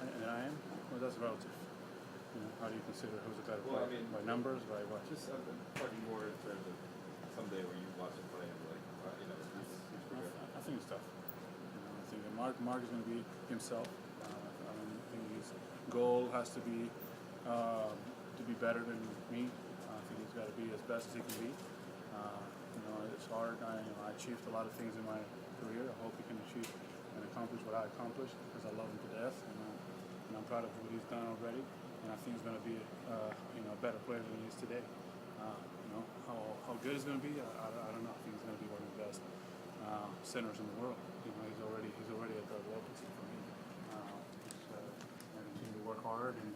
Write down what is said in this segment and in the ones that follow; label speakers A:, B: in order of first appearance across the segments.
A: and I am. Well, that's relative. How do you consider who's a better
B: Well,
A: player?
B: I mean,
A: by numbers, by what?
B: just I'm talking more in terms of someday where you watch him play and be like, he's pretty good.
A: I think it's tough. I think that Marc is going to be himself. I don't think his goal has to be better than me. I think he's got to be as best as he can be. It's hard. I achieved a lot of things in my career. I hope he can achieve and accomplish what I accomplished because I love him to death, and I'm proud of what he's done already. And I think he's going to be a better player than he is today. How good he's going to be, I don't know. I think he's going to be one of the best centers in the world. He's already at the level for me. Continue to work hard and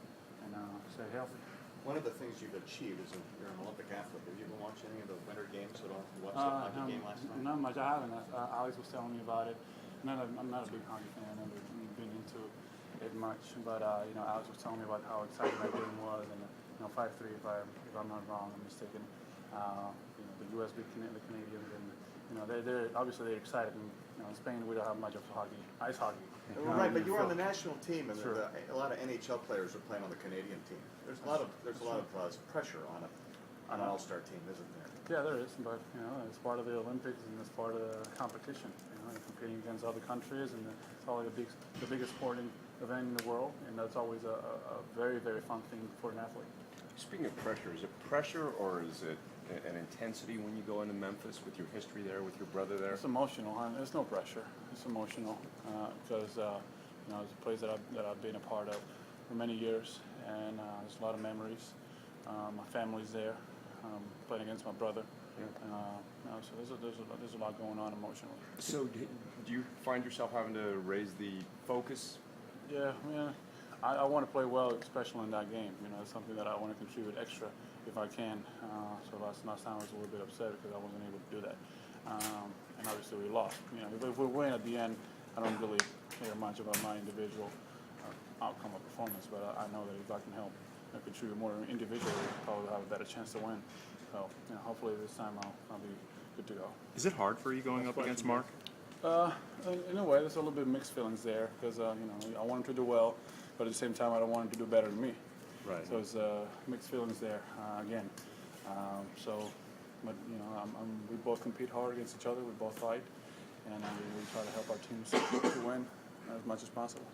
A: stay healthy.
C: One of the things you've achieved is you're an Olympic athlete. Have you been watching any of the Winter Games at all? You watched the hockey game last night?
A: Not much. I haven't. Alex was telling me about it. I'm not a big hockey fan. I've never been into it much. But Alex was telling me about how exciting that game was, and 5-3 if I'm not wrong, I'm mistaken. The U.S. beat the Canadians, and they're obviously excited. And, in Spain we don't have much of ice hockey.
C: Well, right, but you were on the national team, and
A: Sure.
C: a lot of NHL players are playing on the Canadian team. There's a lot of pressure on an all-star team, isn't there?
A: Yeah, there is, but it's part of the Olympics and it's part of the competition. And competing against other countries, and it's always the biggest sporting event in the world, and that's always a very, very fun thing for an athlete.
D: Speaking of pressure, is it pressure or is it an intensity when you go into Memphis with your history there, with your brother there?
A: It's emotional. There's no pressure. It's emotional because it's a place that I've been a part of for many years, and there's a lot of memories. My family's there, playing against my brother. So there's a lot going on emotionally.
D: So do you find yourself having to raise the focus?
A: Yeah. I want to play well, especially in that game. It's something that I want to contribute extra if I can. So last time I was a little bit upset because I wasn't able to do that. And obviously we lost. If we win at the end, I don't really care much about my individual outcome or performance. But I know that if I can help and contribute more individually, I'll probably have a better chance to win. So hopefully this time I'll be good to go.
E: Is it hard for you going up against Marc?
A: In a way, there's a little bit of mixed feelings there because I want him to do well, but at the same time I don't want him to do better than me.
E: Right.
A: So it's mixed feelings there again. But we both compete hard against each other. We both fight, and we try to help our teams to win as much as possible.